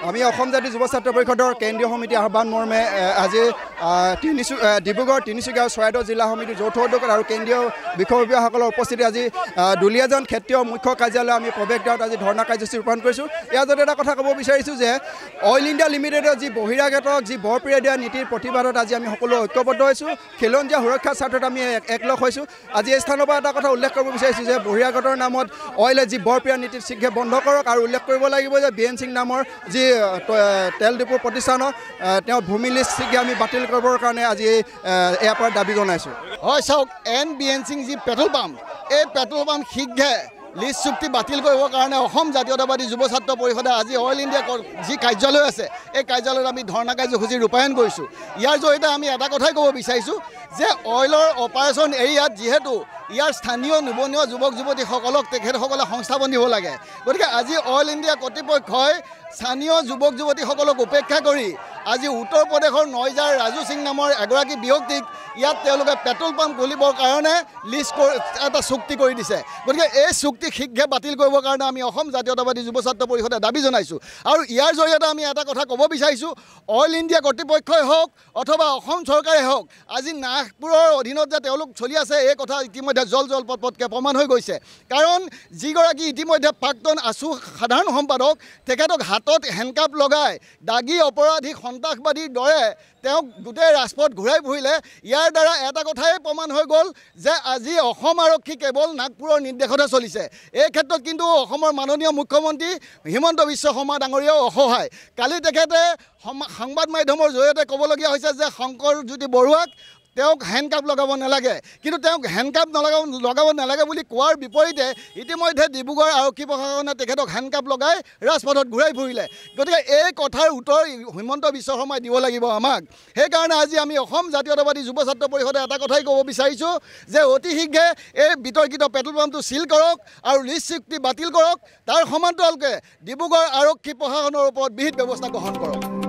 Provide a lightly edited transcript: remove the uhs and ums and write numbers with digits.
আমি অসম জাতীয় যুৱ ছাত্ৰ পৰিষদৰ কেন্দ্ৰীয় সমিতি আহ্বান মৰ্মে আজি ডিব্ৰুগড় তিনিচুকীয়া আৰু চৰাইদেউ জিলা সমিতিৰ যৌথ উদ্যোগত আৰু কেন্দ্ৰীয় বিষয়ববীয়াসকলৰ উপস্থিতি আজি দুলীয়াজান ক্ষেত্ৰীয় মুখ্য কাৰ্যালয় আমি প্ৰৱেশদ্বাৰত আজি ধৰ্ণা কাৰ্যসূচী ৰূপায়ণ কৰিছোঁ। ইয়াৰ জৰিয়তে এটা কথা ক'ব বিচাৰিছোঁ যে অইল ইণ্ডিয়া লিমিটেডৰ যি বহিৰাগতক যি বৰপীয়া দিয়া নীতিৰ প্ৰতিবাদত আজি আমি সকলো ঐক্যবদ্ধ হৈছোঁ। খিলঞ্জীয়া সুৰক্ষাৰ স্বাৰ্থত আমি একলগ হৈছোঁ। আজি এই স্থানৰ পৰা এটা কথা উল্লেখ কৰিব বিচাৰিছোঁ যে বহিৰাগতৰ নামত অইলে যি বৰপীয়া নীতি শীঘ্ৰে বন্ধ কৰক আৰু উল্লেখ কৰিব লাগিব যে বীৰেন সিং নামৰ যি তেল ডিপু প্ৰতিষ্ঠানক তেওঁৰ ভূমি লিষ্ট শীঘ্ৰে আমি বাতিল কৰিবৰ কাৰণে আজি ইয়াৰ পৰা দাবী জনাইছোঁ। হয় চাওক, বীৰেন সিং যি পেট্ৰল পাম্প, এই পেট্ৰল পাম্প শীঘ্ৰে লিজ চুক্তি বাতিল কৰিবৰ কাৰণে অসম জাতীয়তাবাদী যুৱ ছাত্ৰ পৰিষদে আজি অইল ইণ্ডিয়া যি কাৰ্যালয় আছে এই কাৰ্যালয়ত আমি ধৰ্ণা কাৰ্যসূচী ৰূপায়ণ কৰিছোঁ। ইয়াৰ জৰিয়তে আমি এটা কথাই ক'ব বিচাৰিছোঁ যে অইলৰ অপাৰেশ্যন এৰিয়াত যিহেতু ইয়াৰ স্থানীয় নিবনুৱা যুৱক যুৱতীসকলক তেখেতসকলে সংস্থাপন দিব লাগে, গতিকে আজি অইল ইণ্ডিয়া কৰ্তৃপক্ষই স্থানীয় যুৱক যুৱতীসকলক উপেক্ষা কৰি আজি উত্তৰ প্ৰদেশৰ নয়জাৰ ৰাজু সিং নামৰ এগৰাকী ব্যক্তিক ইয়াত তেওঁলোকে পেট্ৰল পাম্প খুলিবৰ কাৰণে লিষ্ট এটা চুক্তি কৰি দিছে। গতিকে এই চুক্তি শীঘ্ৰে বাতিল কৰিবৰ কাৰণে আমি অসম জাতীয়তাবাদী যুৱ ছাত্ৰ পৰিষদে দাবী জনাইছোঁ। আৰু ইয়াৰ জৰিয়তে আমি এটা কথা ক'ব বিচাৰিছোঁ, অইল ইণ্ডিয়া কৰ্তৃপক্ষই হওক অথবা অসম চৰকাৰে হওক, আজি নাগপুৰৰ অধীনত যে তেওঁলোক চলি আছে এই কথা ইতিমধ্যে জল পটপটকৈ প্ৰমাণ হৈ গৈছে। কাৰণ যিগৰাকী ইতিমধ্যে প্ৰাক্তন আছু সাধাৰণ সম্পাদক, তেখেতক হাতত হেণ্ডকাপ লগাই দাগী অপৰাধী সন্ত্ৰাসবাদীৰ দৰে তেওঁক গোটেই ৰাজপথ ঘূৰাই ফুৰিলে। ইয়াৰ দ্বাৰা এটা কথাই প্ৰমাণ হৈ গ'ল যে আজি অসম আৰক্ষী কেৱল নাগপুৰৰ নিৰ্দেশতে চলিছে। এই ক্ষেত্ৰত কিন্তু অসমৰ মাননীয় মুখ্যমন্ত্ৰী হিমন্ত বিশ্ব শৰ্মা ডাঙৰীয়াও অসহায়। কালি তেখেতে সংবাদ মাধ্যমৰ জৰিয়তে ক'বলগীয়া হৈছে যে শংকৰজ্যোতি বৰুৱাক তেওঁক হেণ্ডকাপ লগাব নালাগে, কিন্তু তেওঁক হেণ্ডকাপ লগাব নালাগে বুলি কোৱাৰ বিপৰীতে ইতিমধ্যে ডিব্ৰুগড় আৰক্ষী প্ৰশাসনে তেখেতক হেণ্ডকাপ লগাই ৰাজপথত ঘূৰাই ফুৰিলে। গতিকে এই কথাৰ উত্তৰ হিমন্ত বিশ্ব শৰ্মাই দিব লাগিব আমাক। সেইকাৰণে আজি আমি অসম জাতীয়তাবাদী যুৱ ছাত্ৰ পৰিষদে এটা কথাই ক'ব বিচাৰিছোঁ যে অতি শীঘ্ৰে এই বিতৰ্কিত পেট্ৰল পাম্পটো চিল কৰক আৰু লিজ চুক্তি বাতিল কৰক, তাৰ সমান্তৰালকৈ ডিব্ৰুগড় আৰক্ষী প্ৰশাসনৰ ওপৰত বিহিত ব্যৱস্থা গ্ৰহণ কৰক।